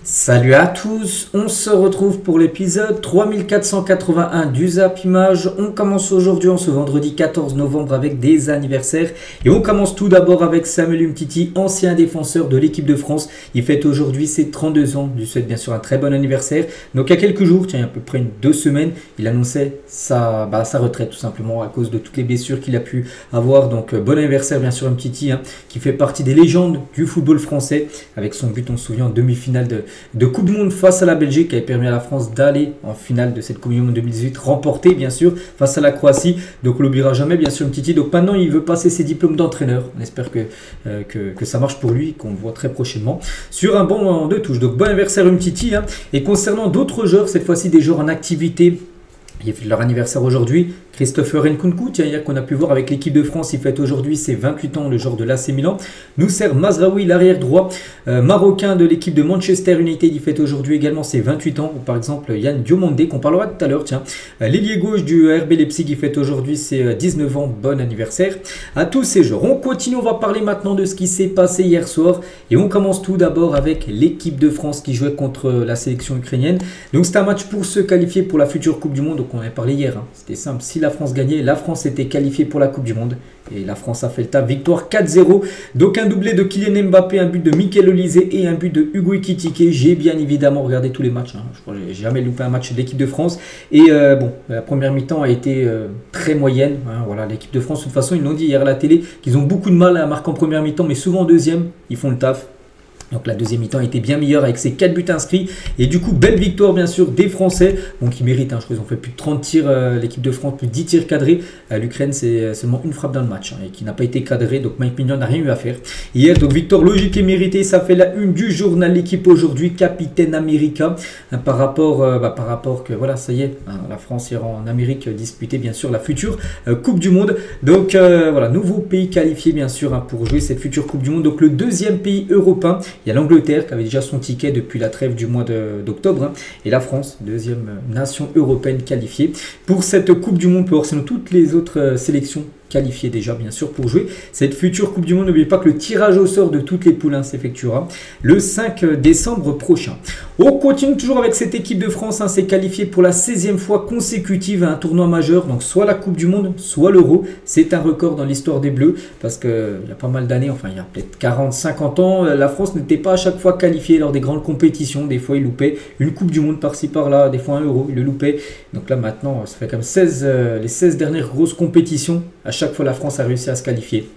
Salut à tous, on se retrouve pour l'épisode 3481 du Zap Image. On commence aujourd'hui en ce vendredi 14 novembre avec des anniversaires. Et on commence tout d'abord avec Samuel Umtiti, ancien défenseur de l'équipe de France. Il fête aujourd'hui ses 32 ans. Je lui souhaite bien sûr un très bon anniversaire. Donc il y a quelques jours, il y a à peu près 2 semaines, il annonçait sa retraite tout simplement à cause de toutes les blessures qu'il a pu avoir. Donc bon anniversaire bien sûr Umtiti, qui fait partie des légendes du football français avec son but, on se souvient, en demi-finale de Coupe du Monde face à la Belgique qui avait permis à la France d'aller en finale de cette Coupe du Monde 2018, remportée bien sûr face à la Croatie. Donc on l'oubliera jamais bien sûr Umtiti. Donc maintenant il veut passer ses diplômes d'entraîneur. On espère que ça marche pour lui, qu'on le voit très prochainement sur un banc de touche. Donc bon anniversaire Umtiti. Et concernant d'autres joueurs, cette fois-ci des joueurs en activité, il fait leur anniversaire aujourd'hui. Christopher Nkunku, hier qu'on a pu voir avec l'équipe de France, il fête aujourd'hui ses 28 ans, le joueur de l'AC Milan. Noussair Mazraoui, l'arrière droit marocain de l'équipe de Manchester United, il fête aujourd'hui également ses 28 ans. Ou par exemple Yann Diomandé, qu'on parlera tout à l'heure. L'ailier gauche du RB Leipzig, il fête aujourd'hui ses 19 ans. Bon anniversaire à tous ces joueurs. On continue, on va parler maintenant de ce qui s'est passé hier soir. Et on commence tout d'abord avec l'équipe de France qui jouait contre la sélection ukrainienne. Donc c'est un match pour se qualifier pour la future Coupe du Monde. Donc on en a parlé hier. C'était simple. Si la France gagnait, la France était qualifiée pour la Coupe du Monde. Et la France a fait le taf. Victoire 4-0. Donc un doublé de Kylian Mbappé, un but de Michael Olise et un but de Hugo Ekitike. J'ai bien évidemment regardé tous les matchs. Je crois que j'ai jamais loupé un match de l'équipe de France. Et la première mi-temps a été très moyenne. Voilà, l'équipe de France, de toute façon, ils l'ont dit hier à la télé, qu'ils ont beaucoup de mal à marquer en première mi-temps, mais souvent en deuxième, ils font le taf. Donc la deuxième mi-temps était bien meilleure avec ses 4 buts inscrits. Et du coup, belle victoire bien sûr des Français. Donc ils méritent, je crois qu'ils ont fait plus de 30 tirs, l'équipe de France, plus de 10 tirs cadrés. L'Ukraine, c'est seulement une frappe dans le match et qui n'a pas été cadrée. Donc Mike Mignon n'a rien eu à faire. Hier, donc victoire logique et méritée. Ça fait la une du journal L'équipe aujourd'hui. Capitaine America. Par rapport que voilà, ça y est, la France ira en Amérique disputer bien sûr la future Coupe du Monde. Donc voilà, nouveau pays qualifié bien sûr pour jouer cette future Coupe du Monde. Donc le deuxième pays européen. Il y a l'Angleterre qui avait déjà son ticket depuis la trêve du mois d'octobre. Et la France, deuxième nation européenne qualifiée pour cette Coupe du Monde. Sinon toutes les autres sélections qualifiées déjà bien sûr pour jouer cette future Coupe du Monde. N'oubliez pas que le tirage au sort de toutes les poules s'effectuera le 5 décembre prochain. On continue toujours avec cette équipe de France. S'est qualifiée pour la 16e fois consécutive à un tournoi majeur. Donc soit la Coupe du Monde, soit l'Euro. C'est un record dans l'histoire des Bleus parce qu'il y a pas mal d'années, enfin il y a peut-être 40-50 ans, la France n'était pas à chaque fois qualifiée lors des grandes compétitions. Des fois il loupait une Coupe du Monde par-ci par-là, des fois un Euro, il le loupait. Donc là maintenant, ça fait comme les 16 dernières grosses compétitions. À chaque fois la France a réussi à se qualifier.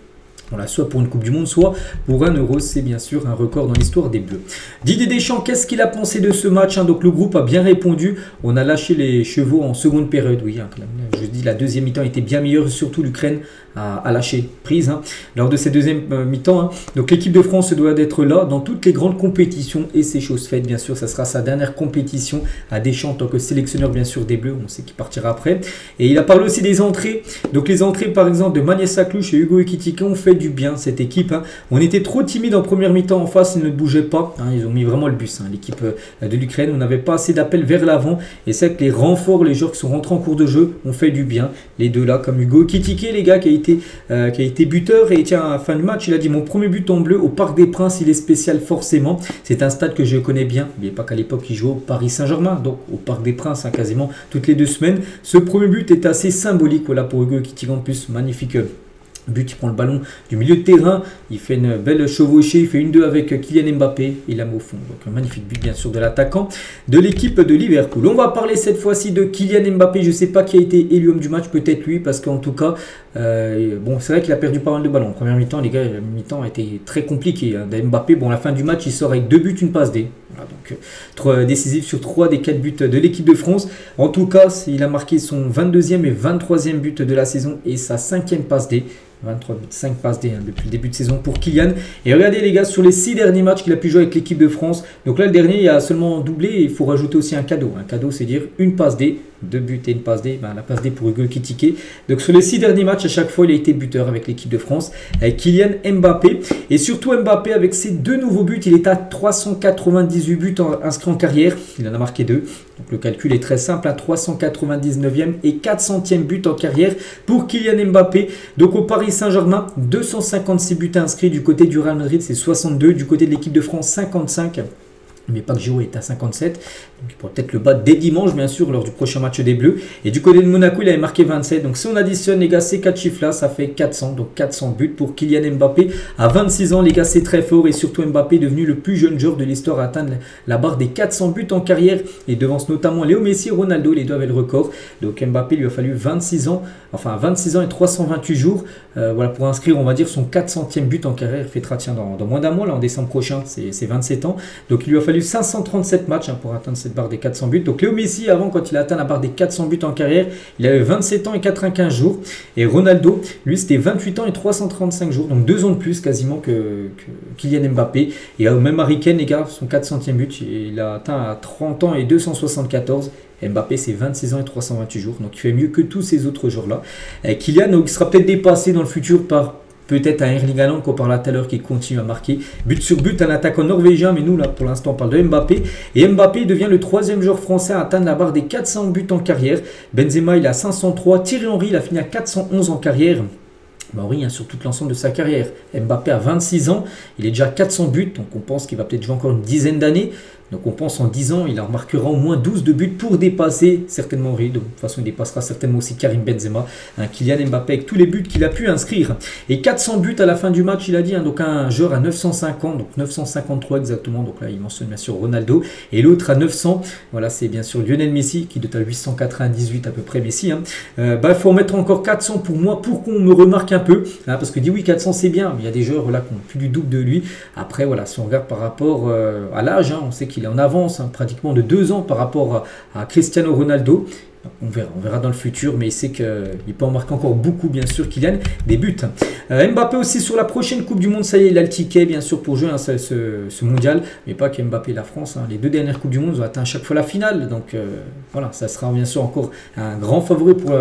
Voilà, soit pour une Coupe du Monde, soit pour un Euro. C'est bien sûr un record dans l'histoire des Bleus. Didier Deschamps, qu'est-ce qu'il a pensé de ce match? Donc le groupe a bien répondu. On a lâché les chevaux en seconde période. Oui, je dis la deuxième mi-temps était bien meilleure. Surtout l'Ukraine a lâché prise lors de cette deuxième mi-temps. Donc l'équipe de France doit être là dans toutes les grandes compétitions. Et c'est chose faite, bien sûr. Ça sera sa dernière compétition à Deschamps en tant que sélectionneur bien sûr des Bleus. On sait qu'il partira après. Et il a parlé aussi des entrées. Donc les entrées par exemple de Magnès Saklouche et Hugo Ekitike ont fait du bien cette équipe. On était trop timide en première mi-temps en face, ils ne bougeaient pas. Ils ont mis vraiment le bus, l'équipe de l'Ukraine. On n'avait pas assez d'appels vers l'avant. Et c'est que les renforts, les joueurs qui sont rentrés en cours de jeu ont fait du bien. Les deux là, comme Hugo Ekitike, les gars, qui a été buteur. Et tiens, à la fin du match, il a dit: mon premier but en bleu au Parc des Princes, il est spécial forcément. C'est un stade que je connais bien. N'oubliez pas qu'à l'époque, il jouait au Paris Saint-Germain, donc au Parc des Princes, quasiment toutes les 2 semaines. Ce premier but est assez symbolique pour Hugo Ekitike en plus. Magnifique but, il prend le ballon du milieu de terrain, il fait une belle chevauchée, il fait 1-2 avec Kylian Mbappé et il la met au fond. Donc un magnifique but bien sûr de l'attaquant de l'équipe de Liverpool. On va parler cette fois-ci de Kylian Mbappé. Je ne sais pas qui a été élu homme du match, peut-être lui, parce qu'en tout cas, c'est vrai qu'il a perdu pas mal de ballons. En première mi-temps, les gars, la mi-temps a été très compliquée. Mbappé, à la fin du match, il sort avec 2 buts, une passe D. Voilà, donc décisif sur 3 des 4 buts de l'équipe de France. En tout cas, il a marqué son 22e et 23e but de la saison et sa 5e passe D. 23 buts, 5 passes D depuis le début de saison pour Kylian. Et regardez les gars, sur les 6 derniers matchs qu'il a pu jouer avec l'équipe de France. Donc là, le dernier, il y a seulement doublé et il faut rajouter aussi un cadeau. Un cadeau, c'est dire une passe D, 2 buts et une passe D. La passe D pour Hugo Ekitike. Donc sur les 6 derniers matchs, à chaque fois, il a été buteur avec l'équipe de France. Avec Kylian Mbappé. Et surtout Mbappé, avec ses 2 nouveaux buts, il est à 398 buts inscrits en carrière. Il en a marqué 2. Donc le calcul est très simple, 399e et 400e but en carrière pour Kylian Mbappé. Donc au Paris Saint-Germain, 256 buts inscrits. Du côté du Real Madrid, c'est 62. Du côté de l'équipe de France, 55. Mais pas que Giroud est à 57, donc il pourra peut-être le battre dès dimanche, bien sûr, lors du prochain match des Bleus. Et du côté de Monaco, il avait marqué 27. Donc si on additionne, les gars, ces 4 chiffres-là, ça fait 400. Donc 400 buts pour Kylian Mbappé. À 26 ans, les gars, c'est très fort. Et surtout, Mbappé est devenu le plus jeune joueur de l'histoire à atteindre la barre des 400 buts en carrière. Il devance notamment Léo Messi et Ronaldo, les deux avaient le record. Donc Mbappé lui a fallu 26 ans, enfin 26 ans et 328 jours, voilà, pour inscrire, on va dire, son 400e but en carrière. Il fêtera, tiens, dans moins d'un mois, là, en décembre prochain, c'est 27 ans. Donc il lui a fallu 537 matchs pour atteindre cette barre des 400 buts. Donc Léo Messi, avant, quand il a atteint la barre des 400 buts en carrière, il avait 27 ans et 95 jours. Et Ronaldo, lui, c'était 28 ans et 335 jours. Donc 2 ans de plus quasiment que Kylian Mbappé. Et même Harry Kane, les gars, son 400e but, il a atteint à 30 ans et 274. Mbappé, c'est 26 ans et 328 jours. Donc il fait mieux que tous ces autres joueurs-là. Kylian, donc, il sera peut-être dépassé dans le futur par peut-être un Erling Haaland qu'on parlait tout à l'heure qui continue à marquer but sur but, un attaquant norvégien, mais nous là pour l'instant on parle de Mbappé. Et Mbappé devient le 3e joueur français à atteindre la barre des 400 buts en carrière. Benzema il a 503, Thierry Henry il a fini à 411 en carrière. Oui, hein, sur tout l'ensemble de sa carrière. Mbappé a 26 ans, il est déjà à 400 buts, donc on pense qu'il va peut-être jouer encore une dizaine d'années. Donc on pense en 10 ans, il en marquera au moins 12 de buts pour dépasser certainement Henry. De toute façon, il dépassera certainement aussi Karim Benzema. Kylian Mbappé avec tous les buts qu'il a pu inscrire. Et 400 buts à la fin du match, il a dit. Hein, donc un joueur à 950, donc 953 exactement. Donc là, il mentionne bien sûr Ronaldo. Et l'autre à 900, voilà, c'est bien sûr Lionel Messi qui doit à 898 à peu près Messi. Hein. Il faut en mettre encore 400 pour moi, pour qu'on me remarque un peu. Hein, parce que dit oui, 400 c'est bien, mais il y a des joueurs là qui ont plus du double de lui. Après, voilà, si on regarde par rapport à l'âge, hein, on sait qu'il est en avance pratiquement de 2 ans par rapport à Cristiano Ronaldo. On verra dans le futur, mais il sait qu'il peut en marquer encore beaucoup, bien sûr, Kylian, des buts. Mbappé aussi sur la prochaine Coupe du Monde, ça y est, il a le ticket, bien sûr, pour jouer hein, ce mondial, mais pas qu'Mbappé et la France. Hein. Les 2 dernières Coupes du Monde, ils ont atteint à chaque fois la finale, donc voilà, ça sera bien sûr encore un grand favori pour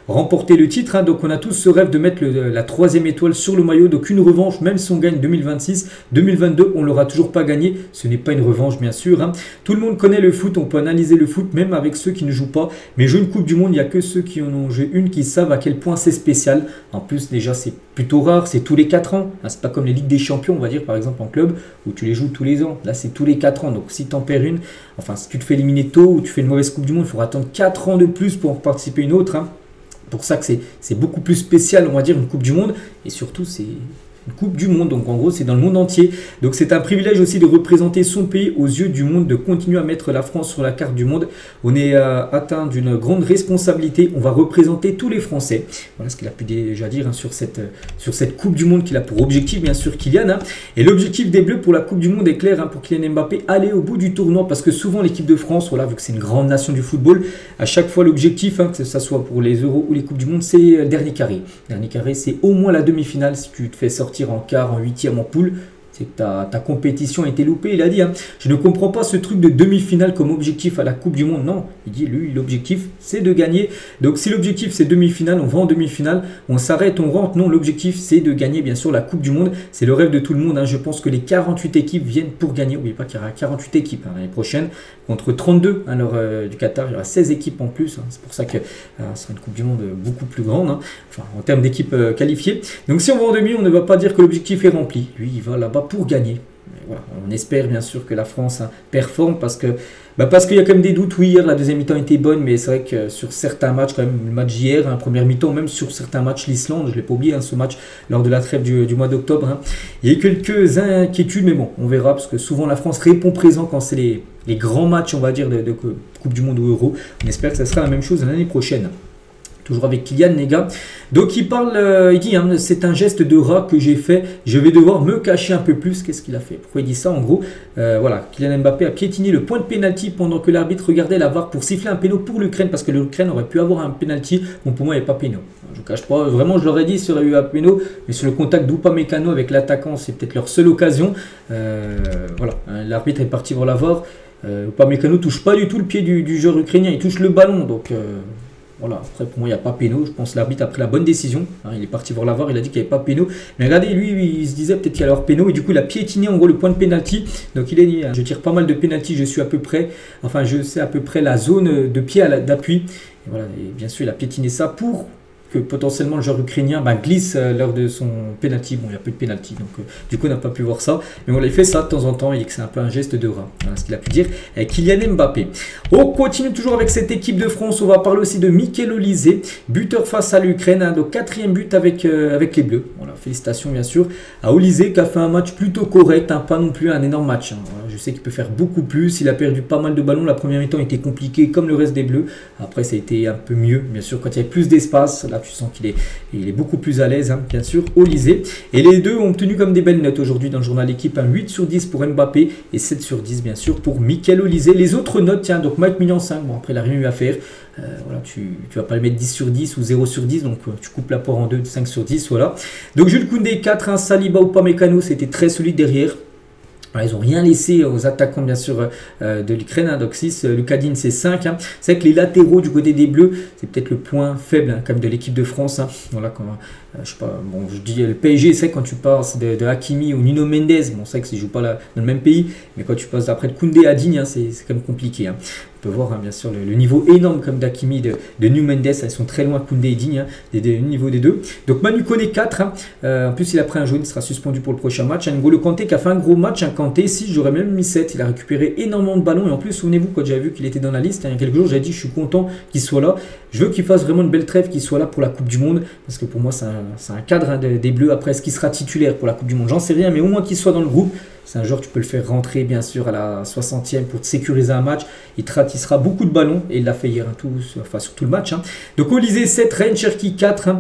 remporter le titre. Hein. Donc on a tous ce rêve de mettre la 3e étoile sur le maillot, donc une revanche, même si on gagne 2026, 2022, on l'aura toujours pas gagné, ce n'est pas une revanche, bien sûr. Hein. Tout le monde connaît le foot, on peut analyser le foot, même avec ceux qui ne jouent pas, mais jouer une Coupe du Monde, il n'y a que ceux qui en ont joué une qui savent à quel point c'est spécial. En plus, déjà, c'est plutôt rare, c'est tous les 4 ans. Hein, c'est pas comme les Ligues des Champions, on va dire, par exemple, en club, où tu les joues tous les ans. Là, c'est tous les 4 ans. Donc, si tu en perds une, enfin, si tu te fais éliminer tôt ou tu fais une mauvaise Coupe du Monde, il faudra attendre 4 ans de plus pour en participer à une autre. Hein. Pour ça que c'est beaucoup plus spécial, on va dire, une Coupe du Monde. Et surtout, c'est une Coupe du Monde, donc en gros c'est dans le monde entier. Donc c'est un privilège aussi de représenter son pays aux yeux du monde, de continuer à mettre la France sur la carte du monde. On est atteint d'une grande responsabilité, on va représenter tous les Français. Voilà ce qu'il a pu déjà dire hein, sur cette Coupe du Monde qu'il a pour objectif, bien sûr, Kylian. Hein. Et l'objectif des Bleus pour la Coupe du Monde est clair hein, pour Kylian Mbappé, aller au bout du tournoi, parce que souvent l'équipe de France, voilà, vu que c'est une grande nation du football, à chaque fois l'objectif, hein, que ce soit pour les Euros ou les Coupes du Monde, c'est le dernier carré. Le dernier carré, c'est au moins la demi-finale. Si tu te fais sortir en quart, en 8e, en poule, c'est que ta compétition a été loupée. Il a dit, hein, je ne comprends pas ce truc de demi-finale comme objectif à la Coupe du Monde. Non, il dit, lui, l'objectif, c'est de gagner. Donc, si l'objectif, c'est demi-finale, on va en demi-finale, on s'arrête, on rentre. Non, l'objectif, c'est de gagner, bien sûr, la Coupe du Monde. C'est le rêve de tout le monde. Hein. Je pense que les 48 équipes viennent pour gagner. N'oubliez pas qu'il y aura 48 équipes hein, l'année prochaine, contre 32 à l'heure du Qatar. Il y aura 16 équipes en plus. Hein. C'est pour ça que ce sera une Coupe du Monde beaucoup plus grande, hein. Enfin, en termes d'équipes qualifiées. Donc, si on va en demi, on ne va pas dire que l'objectif est rempli. Lui, il va là-bas pour gagner. Voilà, on espère bien sûr que la France hein, performe parce qu'il y a quand même des doutes. Oui, hier la deuxième mi-temps était bonne, mais c'est vrai que sur certains matchs, quand même le match d'hier, hein, première mi-temps, même sur certains matchs, l'Islande, je ne l'ai pas oublié, hein, ce match lors de la trêve du mois d'octobre, hein, il y a eu quelques inquiétudes, mais bon, on verra parce que souvent la France répond présent quand c'est les grands matchs, on va dire, de Coupe du Monde ou Euro. On espère que ça sera la même chose l'année prochaine. Toujours avec Kylian, les gars. Donc il parle, il dit, hein, c'est un geste de rat que j'ai fait, je vais devoir me cacher un peu plus. Qu'est-ce qu'il a fait? Pourquoi il dit ça? En gros, voilà, Kylian Mbappé a piétiné le point de pénalty pendant que l'arbitre regardait la VAR pour siffler un péno pour l'Ukraine, parce que l'Ukraine aurait pu avoir un pénalty. Bon, pour moi, il n'y avait pas péno. Je ne cache pas, vraiment, je l'aurais dit s'il y aurait eu un péno, mais sur le contact d'Upamecano avec l'attaquant, c'est peut-être leur seule occasion. Voilà, l'arbitre est parti voir la VAR. Upamecano ne touche pas du tout le pied du joueur ukrainien, il touche le ballon, donc... Voilà, après pour moi il n'y a pas péno, je pense que l'arbitre a pris la bonne décision, hein, il est parti voir la VAR, il a dit qu'il n'y avait pas péno, mais regardez lui il se disait peut-être qu'il allait avoir péno et du coup il a piétiné en gros le point de pénalty, donc il a dit je tire pas mal de pénalty, je suis à peu près, enfin je sais à peu près la zone de pied d'appui, et voilà, et bien sûr il a piétiné ça pour que potentiellement le joueur ukrainien glisse lors de son penalty. Bon, il n'y a pas eu de penalty, donc du coup on n'a pas pu voir ça. Mais on a fait ça de temps en temps et que c'est un peu un geste de rat. Voilà ce qu'il a pu dire. Kylian Mbappé. On continue toujours avec cette équipe de France. On va parler aussi de Mikel Olise, buteur face à l'Ukraine. Donc 4e but avec les Bleus. Voilà, félicitations bien sûr à Olise qui a fait un match plutôt correct, pas non plus un énorme match. Voilà, je sais qu'il peut faire beaucoup plus. Il a perdu pas mal de ballons. La première mi-temps était compliquée comme le reste des Bleus. Après ça a été un peu mieux, bien sûr, quand il y avait plus d'espace. Là tu sens qu'il est beaucoup plus à l'aise, bien sûr, Olise. Et les deux ont obtenu comme des belles notes aujourd'hui dans le journal L'équipe. Un 8 sur 10 pour Mbappé et 7 sur 10 bien sûr pour Mikel Olise. Les autres notes, tiens, donc Mike Maignan 5, bon après il n'a rien eu à faire. Voilà, tu vas pas le mettre 10 sur 10 ou 0 sur 10, donc tu coupes la poire en deux, 5 sur 10, voilà. Donc Jules Koundé 4, Saliba ou Upamecano, c'était très solide derrière. Voilà, ils n'ont rien laissé aux attaquants bien sûr de l'Ukraine, donc 6, Lucadine c'est 5. C'est vrai que les latéraux du côté des Bleus, c'est peut-être le point faible comme de l'équipe de France. Voilà, quand, je sais pas, bon, je dis le PSG, c'est quand tu passes de Hakimi ou Nuno Mendes, bon c'est vrai qu'ils ne jouent pas dans le même pays, mais quand tu passes après de Koundé à Digne, c'est quand même compliqué. On peut voir bien sûr le niveau énorme comme d'Hakimi, de Nuno Mendes, elles sont très loin Koundé et Digne, du niveau des deux. Donc Manu Koné 4, en plus il a pris un jaune, il sera suspendu pour le prochain match. N'Golo Kanté qui a fait un gros match, Kanté 6, j'aurais même mis 7, il a récupéré énormément de ballons et en plus souvenez-vous quand j'avais vu qu'il était dans la liste, il y a quelques jours j'avais dit je suis content qu'il soit là, je veux qu'il fasse vraiment une belle trêve, qu'il soit là pour la Coupe du Monde, parce que pour moi c'est un cadre des Bleus. Après est-ce qu'il sera titulaire pour la Coupe du Monde, j'en sais rien, mais au moins qu'il soit dans le groupe. C'est un joueur, tu peux le faire rentrer bien sûr à la 60e pour te sécuriser un match. Il sera beaucoup de ballons et il l'a fait hier sur tout le match. Donc Olise 7, Ryan Cherki 4,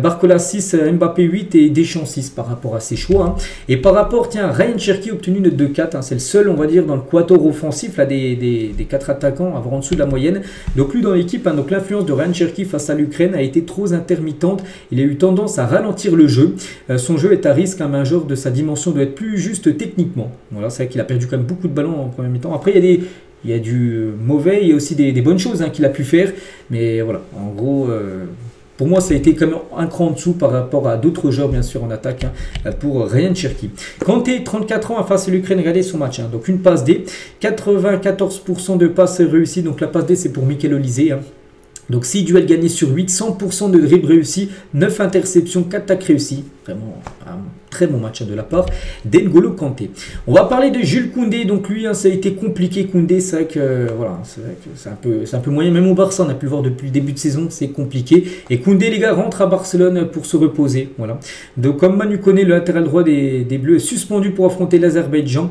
Barcola 6, Mbappé 8 et Deschamps 6 par rapport à ses choix. Et par rapport, tiens, Ryan Cherki a obtenu une note de 4. C'est le seul, on va dire, dans le quatuor offensif là, des 4 attaquants à avoir en dessous de la moyenne. Donc lui dans l'équipe, donc l'influence de Ryan Cherki face à l'Ukraine a été trop intermittente. Il a eu tendance à ralentir le jeu. Son jeu est à risque, un joueur de sa dimension doit être plus juste techniquement. Voilà, c'est vrai qu'il a perdu quand même beaucoup de ballons en premier mi-temps. Après, il y a du mauvais, il y a aussi des bonnes choses qu'il a pu faire. Mais voilà, en gros, pour moi, ça a été quand même un cran en dessous par rapport à d'autres joueurs, bien sûr, en attaque pour Ryan Cherki. Kanté, 34 ans, face à l'Ukraine, regardez son match. Donc une passe D, 94% de passes réussies. Donc la passe D, c'est pour Mikel Olise. Donc 6 duels gagnés sur 8, 100% de dribbles réussis, 9 interceptions, 4 tacles réussis. Vraiment un très bon match de la part d'N'Golo Kanté. On va parler de Jules Koundé. Donc lui, ça a été compliqué. Koundé, c'est vrai que voilà, c'est un peu moyen. Même au Barça, on a pu le voir depuis le début de saison, c'est compliqué. Et Koundé, les gars, rentre à Barcelone pour se reposer. Voilà. Donc comme Manu Koné, le latéral droit des Bleus, est suspendu pour affronter l'Azerbaïdjan.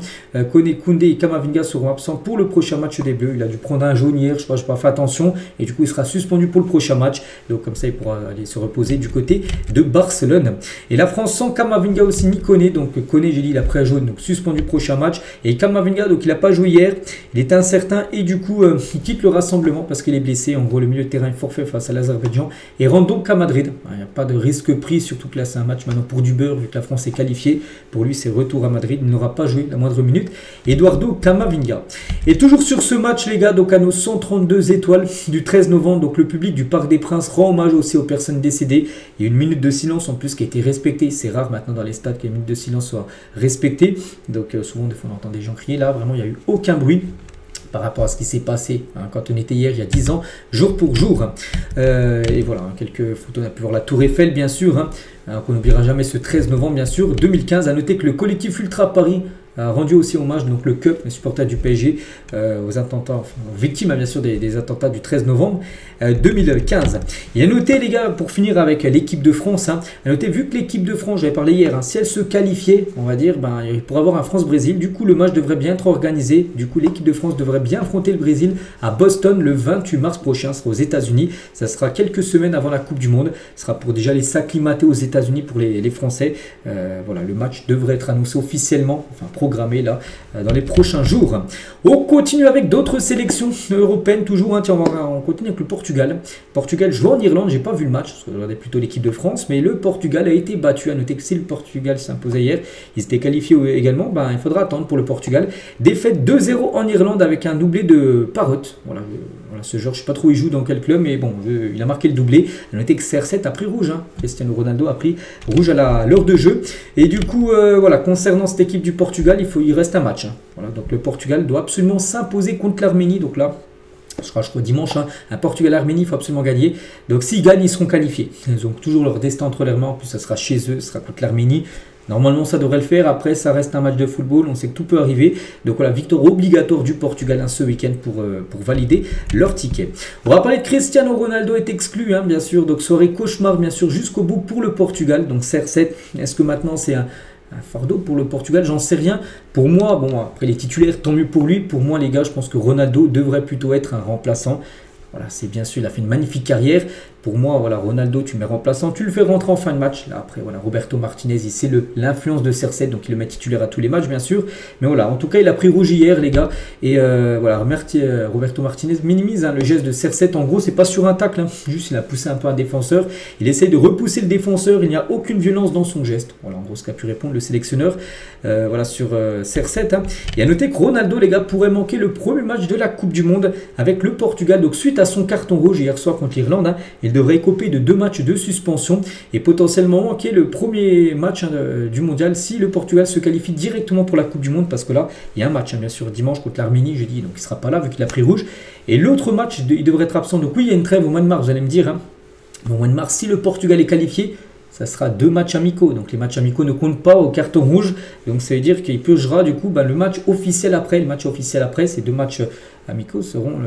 Koundé et Kamavinga seront absents pour le prochain match des Bleus. Il a dû prendre un jaune hier, je sais pas, fait attention. Et du coup, il sera suspendu pour le prochain match. Donc comme ça, il pourra aller se reposer du côté de Barcelone. Et la France sans Kamavinga aussi ni Koné. Donc Koné, j'ai dit, il a pris un jaune, donc suspendu prochain match. Et Kamavinga, donc il n'a pas joué hier. Il est incertain et du coup, il quitte le rassemblement parce qu'il est blessé. En gros, le milieu de terrain est forfait face à l'Azerbaïdjan. Et rentre donc à Madrid. Il n'y a pas de risque pris, surtout que là, c'est un match maintenant pour du beurre, vu que la France est qualifiée. Pour lui, c'est retour à Madrid. Il n'aura pas joué la moindre minute. Eduardo Camavinga. Et toujours sur ce match, les gars, donc à nos 132 étoiles du 13 novembre, donc le public du Parc des Princes rend hommage aussi aux personnes décédées. Il y a une minute de silence en plus qui a été respectée. C'est rare maintenant dans les stades que les minutes de silence soient respectées. Donc souvent, des fois, on entend des gens crier. Là, vraiment, il n'y a eu aucun bruit par rapport à ce qui s'est passé quand on était hier, il y a 10 ans, jour pour jour. Et voilà, quelques photos. On a pu voir la Tour Eiffel, bien sûr. Qu'on n'oubliera jamais ce 13 novembre, bien sûr, 2015. À noter que le collectif Ultra Paris a rendu aussi hommage, donc le CUP, les supporters du PSG, aux attentats, enfin, aux victimes bien sûr des attentats du 13 novembre 2015. Et à noter, les gars, pour finir avec l'équipe de France, à noter, vu que l'équipe de France, j'avais parlé hier, si elle se qualifiait, on va dire, il pourrait avoir un France-Brésil. Du coup, le match devrait bien être organisé. Du coup, l'équipe de France devrait bien affronter le Brésil à Boston le 28 mars prochain. Ce sera aux États-Unis. Ça sera quelques semaines avant la Coupe du Monde. Ce sera pour déjà les s'acclimater aux États-Unis pour les Français. Voilà, le match devrait être annoncé officiellement, enfin programmé là, dans les prochains jours. On continue avec d'autres sélections européennes, toujours. Tiens, on continue avec le Portugal. Portugal joue en Irlande, j'ai pas vu le match, parce que je regardais plutôt l'équipe de France, mais le Portugal a été battu. À noter que si le Portugal s'imposait hier, ils étaient qualifiés également, il faudra attendre pour le Portugal. Défaite 2-0 en Irlande avec un doublé de Parrot. Voilà, ce joueur, je sais pas trop où il joue, dans quel club, mais bon, il a marqué le doublé. À noter que CR7 a pris rouge, Cristiano Ronaldo a pris rouge à l'heure de jeu. Et du coup, voilà, concernant cette équipe du Portugal, il reste un match. Voilà, donc le Portugal doit absolument s'imposer contre l'Arménie. Donc là, Ce sera, je crois, dimanche, hein, un Portugal-Arménie, il faut absolument gagner. Donc s'ils gagnent, ils seront qualifiés. Ils ont toujours leur destin entre leurs mains. En plus, ça sera chez eux, ce sera contre l'Arménie. Normalement, ça devrait le faire. Après, ça reste un match de football. On sait que tout peut arriver. Donc voilà, victoire obligatoire du Portugal hein, ce week-end pour valider leur ticket. On va parler de Cristiano Ronaldo est exclu, hein, bien sûr. Donc soirée cauchemar, bien sûr, jusqu'au bout pour le Portugal. Donc CR7, est-ce que maintenant c'est un fardeau pour le Portugal? J'en sais rien. Pour moi, bon, après les titulaires, tant mieux pour lui. Pour moi, les gars, je pense que Ronaldo devrait plutôt être un remplaçant. Voilà, c'est bien sûr, il a fait une magnifique carrière. Pour moi, voilà, Ronaldo, tu mets remplaçant, tu le fais rentrer en fin de match. Là, après, voilà, Roberto Martinez, il sait l'influence de CR7, donc il le met titulaire à tous les matchs, bien sûr. Mais voilà, en tout cas, il a pris rouge hier, les gars. Et voilà, Roberto Martinez minimise hein, le geste de CR7. En gros, c'est pas sur un tacle, hein. Juste, il a poussé un peu un défenseur. Il essaye de repousser le défenseur. Il n'y a aucune violence dans son geste. Voilà, en gros, ce qu'a pu répondre le sélectionneur voilà, sur CR7. Hein. Et à noter que Ronaldo, les gars, pourrait manquer le premier match de la Coupe du Monde avec le Portugal. Donc, suite à son carton rouge hier soir contre l'Irlande, hein, il devrait écoper de 2 matchs de suspension et potentiellement manquer le premier match hein, du mondial si le Portugal se qualifie directement pour la Coupe du Monde, parce que là il y a un match hein, bien sûr dimanche contre l'Arménie jeudi, donc il ne sera pas là vu qu'il a pris rouge, et l'autre match il devrait être absent. Donc oui, il y a une trêve au mois de mars, vous allez me dire hein. Au mois de mars, si le Portugal est qualifié, ça sera 2 matchs amicaux. Donc les matchs amicaux ne comptent pas au carton rouge. Donc ça veut dire qu'il purgera du coup le match officiel après. Le match officiel après, ces 2 matchs amicaux seront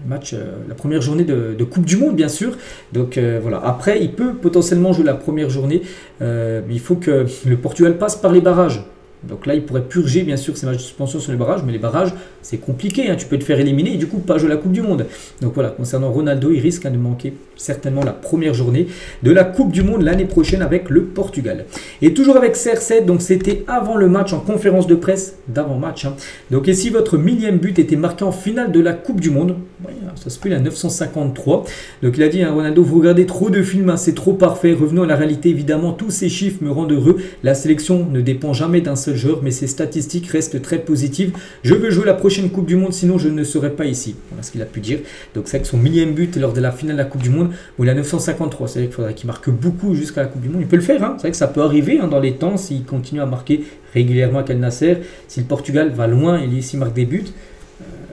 la première journée de Coupe du Monde, bien sûr. Donc voilà. Après, il peut potentiellement jouer la première journée. Mais il faut que le Portugal passe par les barrages. Donc là, il pourrait purger bien sûr ces matchs de suspension sur les barrages, mais les barrages, c'est compliqué, hein. Tu peux te faire éliminer et du coup pas jouer la Coupe du Monde. Donc voilà, concernant Ronaldo, il risque hein, de manquer certainement la première journée de la Coupe du Monde l'année prochaine avec le Portugal. Et toujours avec CR7, donc c'était avant le match en conférence de presse d'avant-match. Hein. Donc et si votre millième but était marqué en finale de la Coupe du Monde, ouais, ça se peut, il a 953. Donc il a dit, hein, Ronaldo, vous regardez trop de films, hein, c'est trop parfait. Revenons à la réalité, évidemment, tous ces chiffres me rendent heureux. La sélection ne dépend jamais d'un seul joueur, mais ses statistiques restent très positives. Je veux jouer la prochaine Coupe du Monde, sinon je ne serai pas ici. Voilà ce qu'il a pu dire. Donc c'est que son millième but lors de la finale de la Coupe du Monde, où il a 953. C'est vrai qu'il faudrait qu'il marque beaucoup jusqu'à la Coupe du Monde. Il peut le faire, hein. C'est vrai que ça peut arriver hein, dans les temps s'il continue à marquer régulièrement avec Al Nasser. Si le Portugal va loin et s'il marque des buts,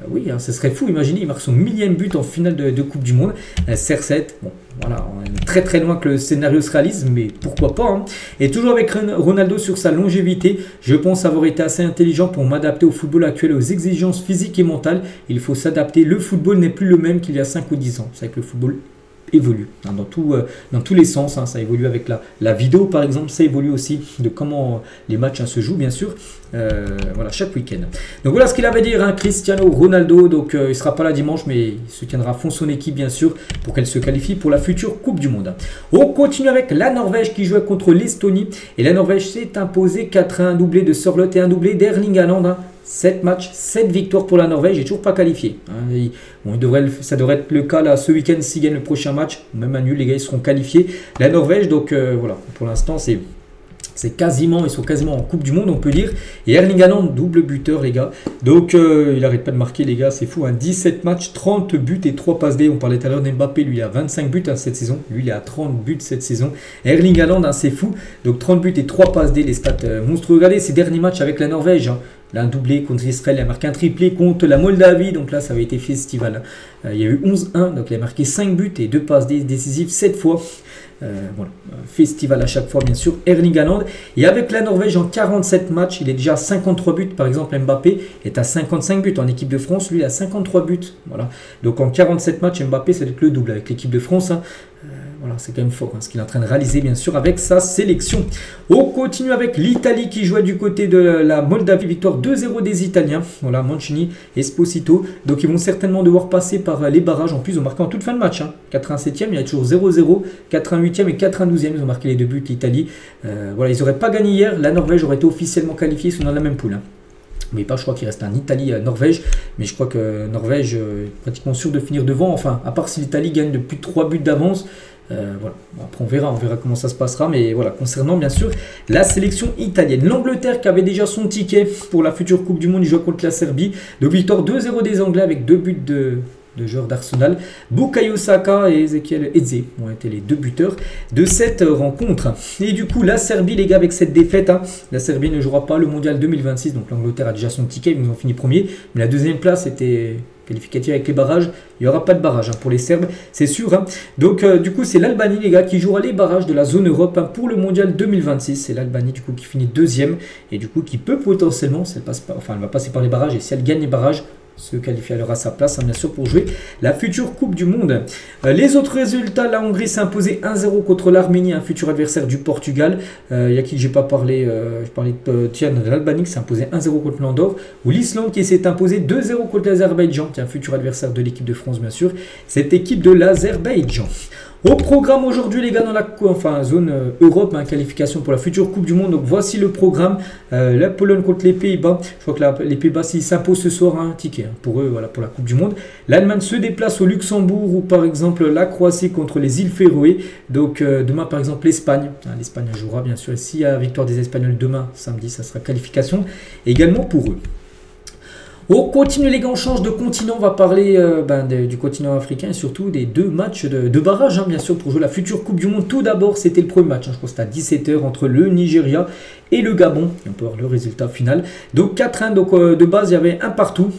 oui, hein, ce serait fou. Imaginez, il marque son millième but en finale de Coupe du Monde. CR7, bon, voilà, on est très très loin que le scénario se réalise, mais pourquoi pas. Hein. Et toujours avec Ronaldo sur sa longévité, je pense avoir été assez intelligent pour m'adapter au football actuel, aux exigences physiques et mentales. Il faut s'adapter. Le football n'est plus le même qu'il y a 5 ou 10 ans. C'est vrai que le football évolue hein, dans tous les sens, hein, ça évolue avec la vidéo par exemple, ça évolue aussi de comment les matchs hein, se jouent bien sûr, voilà, chaque week-end. Donc voilà ce qu'il avait à dire hein, Cristiano Ronaldo. Donc il ne sera pas là dimanche, mais il soutiendra à fond son équipe bien sûr pour qu'elle se qualifie pour la future Coupe du Monde. On continue avec la Norvège qui jouait contre l'Estonie, et la Norvège s'est imposée 4-1, un doublé de Sørloth et un doublé d'Erling Haaland. Hein. 7 matchs, 7 victoires pour la Norvège et toujours pas qualifié. Hein. Bon, ça devrait être le cas là ce week-end s'ils gagnent le prochain match. Même à nul, les gars, ils seront qualifiés. La Norvège, donc voilà, pour l'instant, ils sont quasiment en Coupe du Monde, on peut dire. Et Erling Haaland, double buteur, les gars. Donc, il n'arrête pas de marquer, les gars, c'est fou. Hein. 17 matchs, 30 buts et 3 passes D. On parlait tout à l'heure d'Mbappé, lui, il a 25 buts hein, cette saison. Lui, il a 30 buts cette saison. Erling Haaland, hein, c'est fou. Donc, 30 buts et 3 passes D, les stats monstrueux. Regardez ses derniers matchs avec la Norvège. Hein. Il a un doublé contre Israël, il a marqué un triplé contre la Moldavie, donc là ça avait été festival. Il y a eu 11-1, donc il a marqué 5 buts et 2 passes décisives 7 fois. Voilà, festival à chaque fois bien sûr, Erling Haaland. Et avec la Norvège en 47 matchs, il est déjà à 53 buts. Par exemple Mbappé est à 55 buts en équipe de France, lui il a 53 buts. Voilà. Donc en 47 matchs, Mbappé c'est le double avec l'équipe de France. Hein. Voilà, c'est quand même fort hein, ce qu'il est en train de réaliser bien sûr avec sa sélection. On continue avec l'Italie qui jouait du côté de la Moldavie. Victoire 2-0 des Italiens. Voilà, Mancini, Esposito. Donc ils vont certainement devoir passer par les barrages. En plus ils ont marqué en toute fin de match. Hein. 87e, il y a toujours 0-0. 88e et 92e, ils ont marqué les 2 buts l'Italie. Voilà, ils n'auraient pas gagné hier. La Norvège aurait été officiellement qualifiée, ils sont dans la même poule. Hein. Mais pas, je crois qu'il reste un Italie-Norvège. Mais je crois que Norvège est pratiquement sûr de finir devant. Enfin, à part si l'Italie gagne de plus de 3 buts d'avance. Voilà. Après on verra comment ça se passera, mais voilà, concernant bien sûr la sélection italienne, l'Angleterre qui avait déjà son ticket pour la future Coupe du Monde, il joue contre la Serbie. Donc victoire 2-0 des Anglais avec 2 buts de joueurs d'Arsenal. Bukayo Saka et Ezekiel Eze ont été les 2 buteurs de cette rencontre. Et du coup la Serbie, les gars, avec cette défaite, hein, la Serbie ne jouera pas le mondial 2026, donc l'Angleterre a déjà son ticket, ils ont fini premier, mais la deuxième place était qualificative avec les barrages. Il n'y aura pas de barrage pour les Serbes, c'est sûr. Donc du coup, c'est l'Albanie, les gars, qui jouera les barrages de la zone Europe pour le mondial 2026. C'est l'Albanie du coup qui finit deuxième et du coup qui peut potentiellement, si elle passe pas, enfin elle va passer par les barrages et si elle gagne les barrages, se qualifier à sa place, bien sûr, pour jouer la future Coupe du Monde. Les autres résultats, la Hongrie s'est imposée 1-0 contre l'Arménie, un futur adversaire du Portugal. Il y a qui j'ai pas parlé, je parlais de l'Albanie qui s'est imposée 1-0 contre l'Andorre, ou l'Islande qui s'est imposée 2-0 contre l'Azerbaïdjan, qui est un futur adversaire de l'équipe de France, bien sûr, cette équipe de l'Azerbaïdjan. Au programme aujourd'hui, les gars, dans la zone Europe, qualification pour la future Coupe du Monde. Donc voici le programme. La Pologne contre les Pays-Bas. Je crois que les Pays-Bas, s'ils s'imposent ce soir, un ticket pour eux, voilà, pour la Coupe du Monde. L'Allemagne se déplace au Luxembourg, ou par exemple la Croatie contre les îles Féroé. Donc demain, par exemple, l'Espagne. L'Espagne jouera bien sûr. S'il y a victoire des Espagnols demain, samedi, ça sera qualification également pour eux. On continue les gars, on change de continent, on va parler du continent africain et surtout des deux matchs de barrage, bien sûr, pour jouer la future Coupe du Monde. Tout d'abord, c'était le premier match, je crois que c'était à 17 h entre le Nigeria et le Gabon. Et on peut voir le résultat final. Donc 4-1, donc de base, il y avait un partout.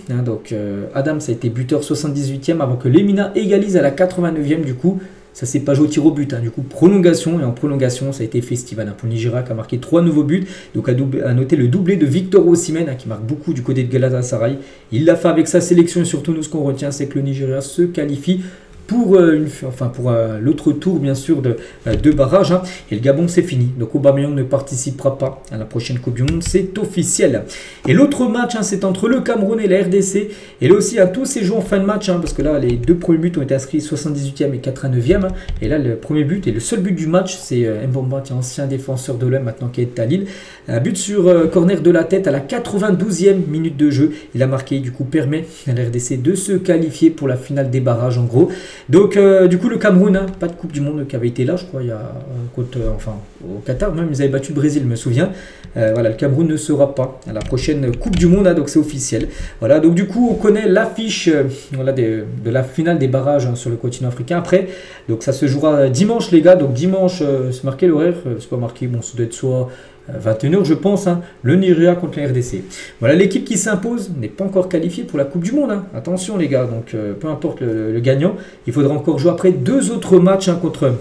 Adams a été buteur 78e avant que Lemina égalise à la 89e du coup. Ça s'est pas joué au tir au but, du coup prolongation, et en prolongation ça a été festival pour le Nigeria qui a marqué 3 nouveaux buts, donc à noter le doublé de Victor Osimhen qui marque beaucoup du côté de Galatasaray. Il l'a fait avec sa sélection et surtout nous ce qu'on retient c'est que le Nigeria se qualifie pour l'autre tour bien sûr de barrage, et le Gabon c'est fini, donc Aubameyang ne participera pas à la prochaine Coupe du Monde, c'est officiel. Et l'autre match c'est entre le Cameroun et la RDC, et là aussi tous ces joueurs en fin de match, parce que là les deux premiers buts ont été inscrits 78e et 89e, et là le premier but et le seul but du match c'est Mbamba, qui est ancien défenseur de l'OM maintenant qui est à Lille, un but sur corner de la tête à la 92e minute de jeu, il a marqué, du coup permet à la RDC de se qualifier pour la finale des barrages en gros. Donc du coup le Cameroun, pas de Coupe du Monde qui avait été là je crois il y a au Qatar même, ils avaient battu le Brésil je me souviens. Voilà, le Cameroun ne sera pas à la prochaine Coupe du Monde, donc c'est officiel. Voilà, donc du coup on connaît l'affiche de la finale des barrages sur le continent africain après. Donc ça se jouera dimanche les gars, donc dimanche c'est marqué l'horaire, c'est pas marqué, bon ça doit être soit 21 h je pense, le Nigeria contre la RDC. Voilà, l'équipe qui s'impose n'est pas encore qualifiée pour la Coupe du Monde. Attention les gars, donc peu importe le gagnant, il faudra encore jouer après deux autres matchs contre...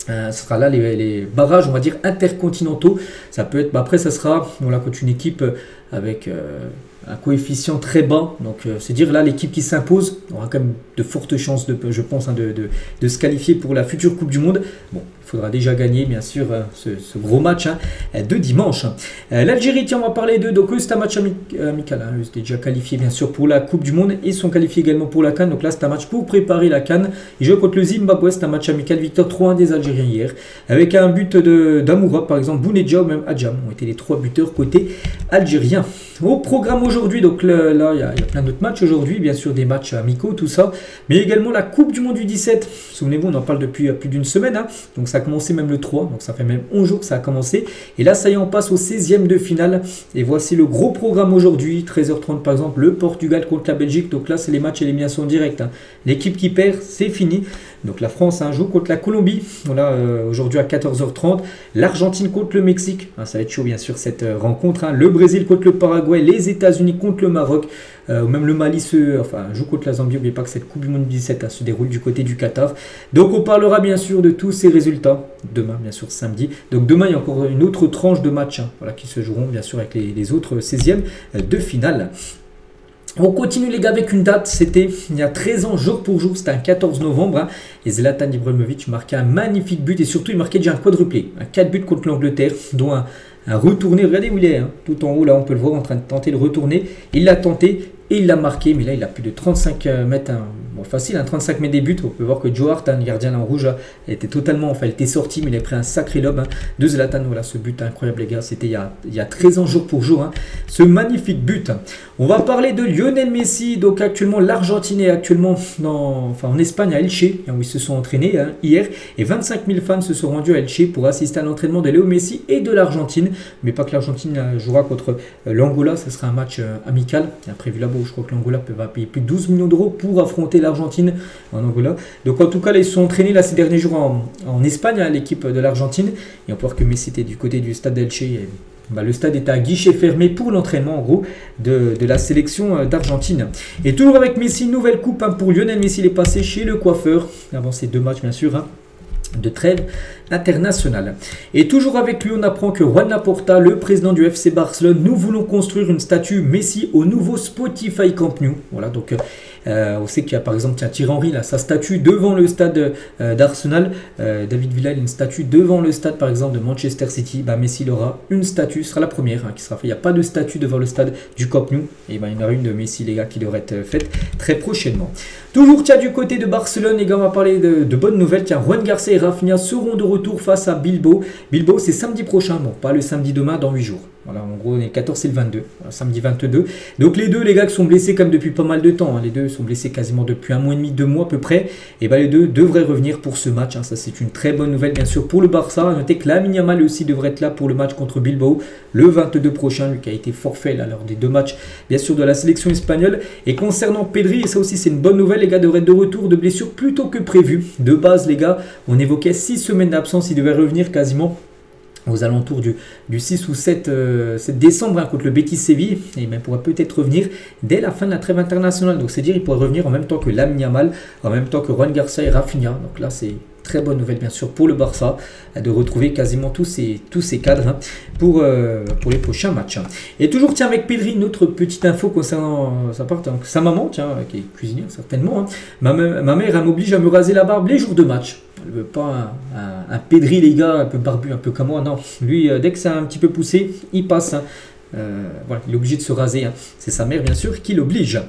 ce sera là les barrages, on va dire, intercontinentaux. Ça peut être, après ça sera, contre une équipe avec un coefficient très bas. Donc c'est dire là l'équipe qui s'impose aura quand même de fortes chances, je pense, de se qualifier pour la future Coupe du Monde. Bon, il faudra déjà gagner bien sûr ce gros match de dimanche. L'Algérie, tiens, on va parler d'eux. Donc eux c'est un match amical, eux étaient déjà qualifiés bien sûr pour la Coupe du Monde et sont qualifiés également pour la CAN. Donc là c'est un match pour préparer la CAN. Ils jouent contre le Zimbabwe, c'est un match amical, victoire 3-1 des Algériens hier, avec un but d'Amoura par exemple, Bounedjah ou même Adjam ont été les trois buteurs côté algérien. Au programme aujourd'hui, donc là il y a plein d'autres matchs aujourd'hui, bien sûr des matchs amicaux, tout ça, mais également la Coupe du Monde du 17. Souvenez-vous, on en parle depuis plus d'une semaine, donc ça a commencé même le 3, donc ça fait même 11 jours que ça a commencé, et là ça y est, on passe au 16e de finale, et voici le gros programme aujourd'hui, 13h30 par exemple, le Portugal contre la Belgique, donc là c'est les matchs élimination directe, l'équipe qui perd, c'est fini. Donc la France joue contre la Colombie, voilà, aujourd'hui à 14h30, l'Argentine contre le Mexique, ça va être chaud bien sûr cette rencontre, le Brésil contre le Paraguay, les États-Unis contre le Maroc, même le Mali joue contre la Zambie. N'oubliez pas que cette Coupe du Monde 17 se déroule du côté du Qatar. Donc on parlera bien sûr de tous ces résultats demain, bien sûr samedi. Donc demain il y a encore une autre tranche de matchs qui se joueront bien sûr avec les autres 16e de finale. On continue les gars avec une date, c'était il y a 13 ans jour pour jour, c'était un 14 novembre, et Zlatan Ibrahimovic marquait un magnifique but et surtout il marquait déjà un quadruplé, 4 buts contre l'Angleterre, dont un retourné, regardez où il est, tout en haut là on peut le voir en train de tenter de retourner, il l'a tenté et il l'a marqué, mais là il a plus de 35 mètres, facile, 35 mètres des buts. On peut voir que Joe Hart, le gardien en rouge, il était totalement, il était sorti, mais il a pris un sacré lob de Zlatan. Voilà, ce but incroyable les gars, c'était il y a 13 ans jour pour jour, ce magnifique but. On va parler de Lionel Messi, donc actuellement l'Argentine est actuellement en Espagne à Elche, où ils se sont entraînés hier, et 25 000 fans se sont rendus à Elche pour assister à l'entraînement de Léo Messi et de l'Argentine, mais pas que l'Argentine jouera contre l'Angola, ce sera un match amical, il a prévu là-bas, je crois que l'Angola va payer plus de 12 millions d'euros pour affronter l'Argentine en Angola. Donc en tout cas là, ils se sont entraînés là, ces derniers jours en Espagne, l'équipe de l'Argentine, et on peut voir que Messi était du côté du stade d'Elche. le stade est à guichet fermé pour l'entraînement en gros de la sélection d'Argentine. Et toujours avec Messi, nouvelle coupe pour Lionel Messi, il est passé chez le coiffeur avant ces 2 matchs bien sûr de trêve internationale. Et toujours avec lui, on apprend que Juan Laporta, le président du FC Barcelone, nous voulons construire une statue Messi au nouveau Spotify Camp Nou. Voilà, donc on sait qu'il y a par exemple Thierry Henry, là, sa statue devant le stade d'Arsenal. David Villa, une statue devant le stade par exemple de Manchester City. Messi il aura une statue, ce sera la première qui sera faite. Il n'y a pas de statue devant le stade du Camp Nou. Et il y en aura une de Messi, les gars, qui devrait être faite très prochainement. Toujours du côté de Barcelone, les gars, on va parler de bonnes nouvelles. Tiens, Ruan Garcia et Rafinha seront de retour face à Bilbao. Bilbao, c'est samedi prochain, bon, pas le samedi demain, dans 8 jours. Voilà, en gros, on est le 14 et le 22, voilà, samedi 22. Donc les deux, les gars, qui sont blessés comme depuis pas mal de temps. Les deux sont blessés quasiment depuis 1 mois et demi, 2 mois à peu près. Et les deux devraient revenir pour ce match. Ça, c'est une très bonne nouvelle, bien sûr, pour le Barça. Notez que Lamine Yamal aussi devrait être là pour le match contre Bilbao le 22 prochain, lui qui a été forfait là, lors des 2 matchs, bien sûr, de la sélection espagnole. Et concernant Pedri, et ça aussi, c'est une bonne nouvelle, les gars, devraient être de retour de blessure plus tôt que prévu. De base, les gars, on évoquait 6 semaines d'absence. Il devait revenir quasiment aux alentours du 6 ou 7 décembre contre le Betis Séville, et il pourrait peut-être revenir dès la fin de la trêve internationale. Donc c'est dire il pourrait revenir en même temps que Lamine Yamal, en même temps que Ruan Garcia et Rafinha. Donc là c'est très bonne nouvelle bien sûr pour le Barça de retrouver quasiment tous ces cadres pour les prochains matchs. Et toujours tiens avec Pedri, notre petite info concernant sa maman, tiens, qui est cuisinière certainement. Ma mère elle m'oblige à me raser la barbe les jours de match. Elle veut pas un Pedri les gars, un peu barbu, un peu comme moi. Non, lui dès que c'est un petit peu poussé, il passe. Voilà, il est obligé de se raser. C'est sa mère bien sûr qui l'oblige.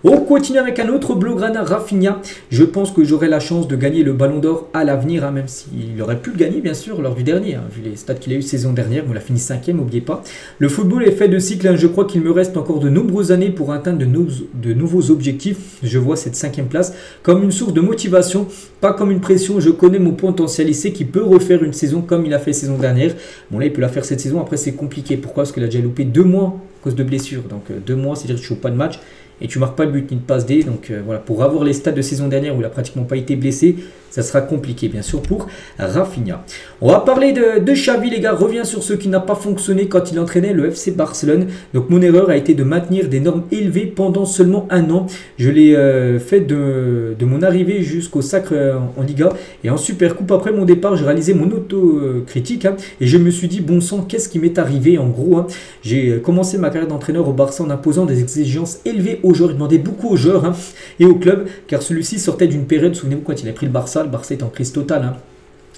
On continue avec un autre blaugrana, Rafinha. Je pense que j'aurai la chance de gagner le Ballon d'Or à l'avenir, même s'il aurait pu le gagner bien sûr lors du dernier, vu les stats qu'il a eu saison dernière. Il a fini 5e, n'oubliez pas. Le football est fait de cycles. Je crois qu'il me reste encore de nombreuses années pour atteindre de nouveaux objectifs. Je vois cette 5e place comme une source de motivation, pas comme une pression. Je connais mon potentiel. Il sait qu'il peut refaire une saison comme il a fait saison dernière. Bon là il peut la faire cette saison. Après c'est compliqué. Pourquoi? Parce qu'il a déjà loupé 2 mois à cause de blessure. Donc 2 mois, c'est-à-dire que tu ne joues pas de match et tu marques pas le but ni de passe D. Donc voilà, pour avoir les stats de saison dernière où il n'a pratiquement pas été blessé, ça sera compliqué bien sûr pour Rafinha. On va parler de Xavi, les gars. Revient sur ce qui n'a pas fonctionné quand il entraînait le FC Barcelone. Donc mon erreur a été de maintenir des normes élevées pendant seulement 1 an. Je l'ai fait de mon arrivée jusqu'au sacre en Liga et en Supercoupe. Après mon départ, j'ai réalisé mon autocritique et je me suis dit bon sang, qu'est-ce qui m'est arrivé en gros. J'ai commencé ma carrière d'entraîneur au Barça en imposant des exigences élevées aux joueurs. Il demandait beaucoup aux joueurs et au club car celui-ci sortait d'une période, souvenez-vous quand il a pris le Barça est en crise totale.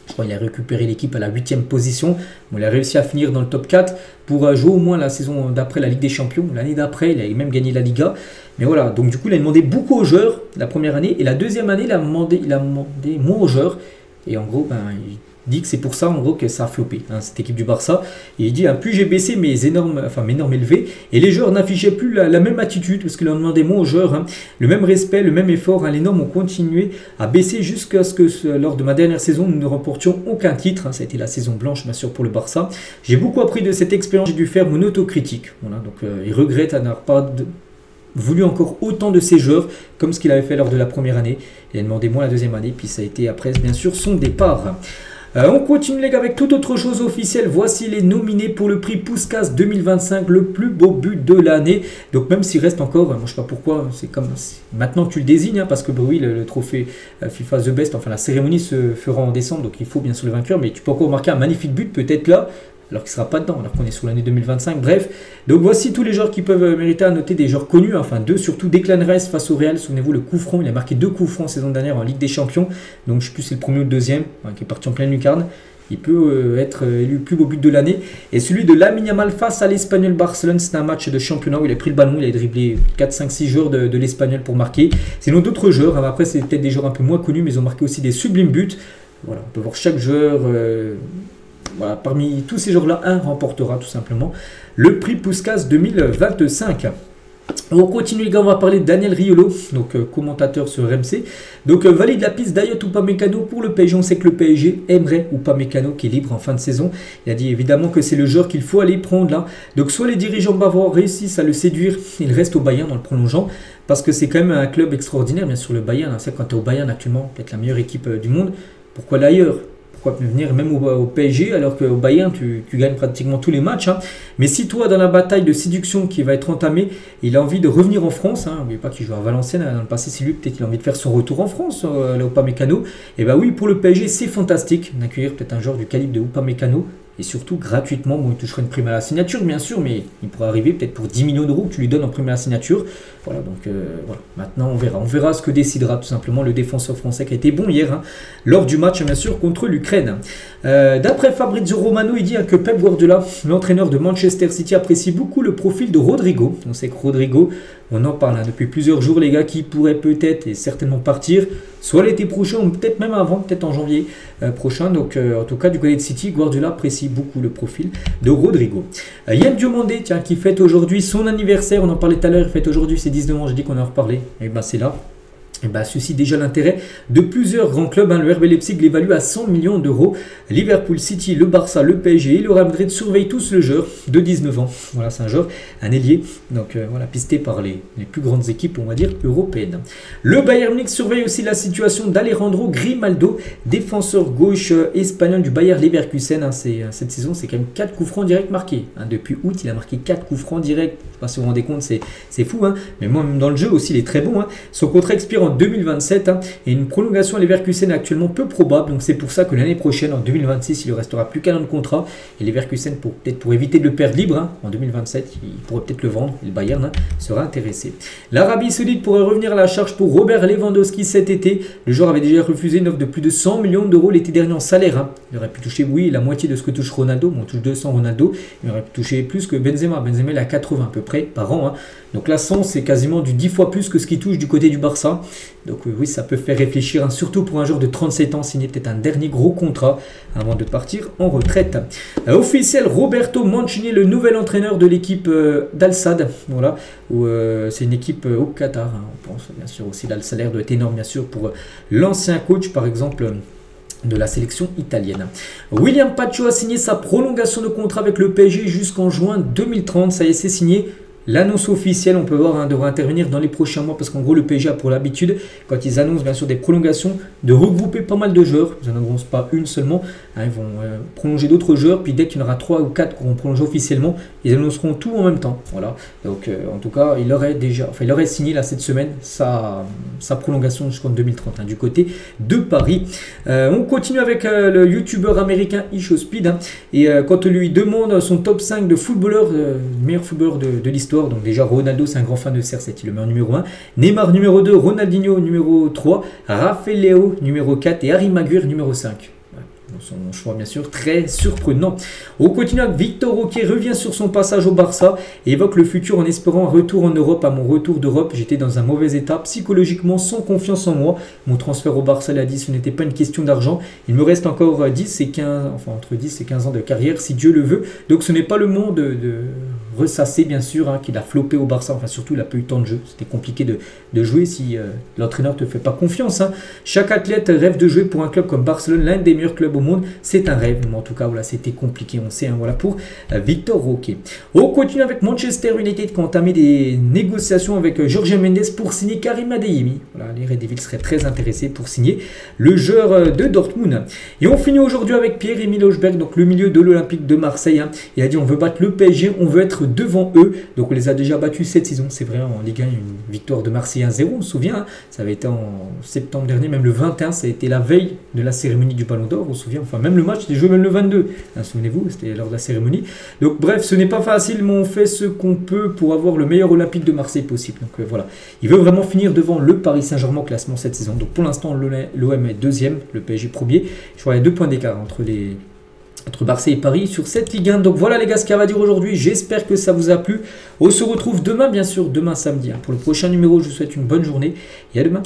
Je crois qu'il a récupéré l'équipe à la 8e position. Bon, il a réussi à finir dans le top 4 pour jouer au moins la saison d'après la Ligue des Champions. L'année d'après, il a même gagné la Liga. Mais voilà, donc du coup, il a demandé beaucoup aux joueurs la première année. Et la deuxième année, il a demandé moins aux joueurs. Et en gros, il dit que c'est pour ça en gros que ça a floppé, cette équipe du Barça. Et il dit, plus j'ai baissé mes normes élevées, et les joueurs n'affichaient plus la même attitude, parce qu'il en demandait moins aux joueurs, le même respect, le même effort. Les normes ont continué à baisser jusqu'à ce que lors de ma dernière saison, nous ne remportions aucun titre. Ça a été la saison blanche bien sûr pour le Barça. J'ai beaucoup appris de cette expérience, j'ai dû faire mon autocritique. Voilà, donc il regrette à n'avoir pas voulu encore autant de ses joueurs comme ce qu'il avait fait lors de la première année. Il a demandé moins la deuxième année, puis ça a été après bien sûr son départ. On continue les gars avec toute autre chose officielle. Voici les nominés pour le prix Puskás 2025, le plus beau but de l'année. Donc même s'il reste encore, moi je sais pas pourquoi, c'est comme maintenant que tu le désignes, parce que oui, le trophée FIFA The Best, enfin la cérémonie se fera en décembre, donc il faut bien sûr le vainqueur, mais tu peux encore marquer un magnifique but peut-être là, alors qu'il ne sera pas dedans, alors qu'on est sur l'année 2025. Bref, donc voici tous les joueurs qui peuvent mériter à noter, des joueurs connus, enfin deux surtout. Declan Rice face au Real, souvenez-vous le coup franc, il a marqué 2 coups francs saison dernière en Ligue des Champions, donc je ne sais plus si c'est le premier ou le deuxième, qui est parti en pleine lucarne. Il peut être élu plus beau but de l'année. Et celui de Lamine Yamal face à l'Espagnol Barcelone, c'est un match de championnat où il a pris le ballon, il a dribblé 4, 5, 6 joueurs de l'Espagnol pour marquer. Sinon d'autres joueurs, après c'est peut-être des joueurs un peu moins connus, mais ils ont marqué aussi des sublimes buts. Voilà, on peut voir chaque joueur. Voilà, parmi tous ces joueurs-là, un remportera tout simplement le prix Puskás 2025. On continue les gars, on va parler de Daniel Riolo, donc commentateur sur RMC. Donc valide la piste d'Ayot Upamecano pour le PSG. On sait que le PSG aimerait Upamecano qui est libre en fin de saison. Il a dit évidemment que c'est le joueur qu'il faut aller prendre là. Donc soit les dirigeants bavarois réussissent à le séduire, il reste au Bayern dans le prolongeant. Parce que c'est quand même un club extraordinaire, bien sûr le Bayern. C'est quand tu es au Bayern actuellement, peut-être la meilleure équipe du monde. Pourquoi aller ailleurs ? pourquoi venir même au PSG, alors qu'au Bayern, tu gagnes pratiquement tous les matchs. Hein. Mais si toi, dans la bataille de séduction qui va être entamée, il a envie de revenir en France, hein, n'oubliez pas qu'il joue à Valenciennes, dans le passé c'est lui, peut-être qu'il a envie de faire son retour en France, là, Upamecano, et bah oui, pour le PSG, c'est fantastique d'accueillir peut-être un joueur du calibre de Upamecano, et surtout gratuitement. Bon, il touchera une prime à la signature, bien sûr, mais il pourrait arriver peut-être pour 10 millions d'euros que tu lui donnes en prime à la signature. Voilà, donc voilà. Maintenant, on verra. On verra ce que décidera tout simplement le défenseur français qui a été bon hier, hein, lors du match, bien sûr, contre l'Ukraine. D'après Fabrizio Romano, il dit que Pep Guardiola, l'entraîneur de Manchester City, apprécie beaucoup le profil de Rodrigo. On sait que Rodrigo, on en parle depuis plusieurs jours, les gars, qui pourraient peut-être et certainement partir, soit l'été prochain, ou peut-être même avant, peut-être en janvier prochain. Donc, en tout cas, du côté de City, Guardiola apprécie beaucoup le profil de Rodrigo. Yann Diomandé, tiens, qui fête aujourd'hui son anniversaire, on en parlait tout à l'heure, il fête aujourd'hui ses 19 ans, j'ai dit qu'on en reparlait, et ben c'est là. Et bah, suscite déjà l'intérêt de plusieurs grands clubs. Hein. Le RB Leipzig l'évalue à 100 millions d'euros. Liverpool, City, le Barça, le PSG et le Real Madrid surveillent tous le joueur de 19 ans. Voilà, c'est un joueur, un ailier. Donc voilà, pisté par les plus grandes équipes, on va dire, européennes. Le Bayern Munich surveille aussi la situation d'Alejandro Grimaldo, défenseur gauche espagnol du Bayer Leverkusen. Hein. Cette saison, c'est quand même 4 coups francs directs marqués. Hein. Depuis août, il a marqué 4 coups francs directs. Je ne sais pas si vous vous rendez compte, c'est fou. Hein. Mais moi, même dans le jeu aussi, il est très bon. Hein. Son contrat expire en 2027 hein, et une prolongation à Leverkusen est actuellement peu probable, donc c'est pour ça que l'année prochaine en 2026 il ne restera plus qu'un an de contrat et Leverkusen peut-être pour éviter de le perdre libre hein, en 2027 il pourrait peut-être le vendre et le Bayern hein, sera intéressé. L'Arabie Saoudite pourrait revenir à la charge pour Robert Lewandowski cet été. Le joueur avait déjà refusé une offre de plus de 100 millions d'euros l'été dernier en salaire. Hein. Il aurait pu toucher oui la moitié de ce que touche Ronaldo, bon, on touche 200 Ronaldo, il aurait pu toucher plus que Benzema. Benzema il a 80 à peu près par an. Hein. Donc là 100 c'est quasiment du 10 fois plus que ce qu'il touche du côté du Barça. Donc oui, ça peut faire réfléchir, hein, surtout pour un joueur de 37 ans, signer peut-être un dernier gros contrat avant de partir en retraite. Officiel, Roberto Mancini, le nouvel entraîneur de l'équipe d'Al-Sadd. Voilà, c'est une équipe au Qatar, hein, on pense bien sûr aussi. Là, le salaire doit être énorme, bien sûr, pour l'ancien coach, par exemple, de la sélection italienne. William Pacho a signé sa prolongation de contrat avec le PSG jusqu'en juin 2030. Ça y est, c'est signé. L'annonce officielle, on peut voir, hein, devra intervenir dans les prochains mois parce qu'en gros, le PSG a pour l'habitude, quand ils annoncent bien sûr des prolongations, de regrouper pas mal de joueurs. Ils n'en annoncent pas une seulement. Hein, ils vont prolonger d'autres joueurs. Puis dès qu'il y en aura 3 ou 4 qui auront prolongé officiellement, ils annonceront tout en même temps. Voilà. Donc, en tout cas, il aurait signé là cette semaine sa prolongation jusqu'en 2030 hein, du côté de Paris. On continue avec le youtubeur américain Ishospeed. Hein, et quand on lui demande son top 5 de footballeurs, meilleur footballeur de l'histoire. Donc déjà Ronaldo c'est un grand fan de CR7, il le met en numéro 1, Neymar numéro 2, Ronaldinho numéro 3, Rafael Leao numéro 4 et Harry Maguire numéro 5. Son choix bien sûr très surprenant. On continue avec Victor Roque, revient sur son passage au Barça et évoque le futur en espérant un retour en Europe. À mon retour d'Europe, j'étais dans un mauvais état psychologiquement, sans confiance en moi. Mon transfert au Barça, il a dit, ce n'était pas une question d'argent. Il me reste encore 10 et 15, enfin entre 10 et 15 ans de carrière si Dieu le veut. Donc ce n'est pas le moment de ressasser bien sûr hein, qu'il a floppé au Barça. Enfin surtout il n'a pas eu tant de jeu. C'était compliqué de jouer si l'entraîneur ne te fait pas confiance. Hein. Chaque athlète rêve de jouer pour un club comme Barcelone, l'un des meilleurs clubs au monde. C'est un rêve, mais en tout cas, voilà, c'était compliqué, on sait, hein, voilà pour Victor Roque. On continue avec Manchester United qui a entamé des négociations avec Jorge Mendes pour signer Karim Adeyemi. Voilà, les Red Devils seraient très intéressés pour signer le joueur de Dortmund. Et on finit aujourd'hui avec Pierre-Emile Hojbjerg, donc le milieu de l'Olympique de Marseille. Hein. Il a dit on veut battre le PSG, on veut être devant eux. Donc on les a déjà battus cette saison, c'est vrai, en Ligue 1, une victoire de Marseille 1-0, on se souvient. Hein. Ça avait été en septembre dernier, même le 21, ça a été la veille de la cérémonie du Ballon d'Or, on se souvient. Enfin, même le match était joué même le 22. Hein, souvenez-vous, c'était lors de la cérémonie. Donc bref, ce n'est pas facile, mais on fait ce qu'on peut pour avoir le meilleur Olympique de Marseille possible. Donc voilà, il veut vraiment finir devant le Paris Saint-Germain au classement cette saison. Donc pour l'instant, l'OM est deuxième, le PSG premier. Je crois qu'il y a 2 points d'écart entre Marseille et Paris sur cette Ligue 1. Donc voilà les gars ce qu'il y a à dire aujourd'hui. J'espère que ça vous a plu. On se retrouve demain, bien sûr, demain samedi. Hein. Pour le prochain numéro, je vous souhaite une bonne journée et à demain.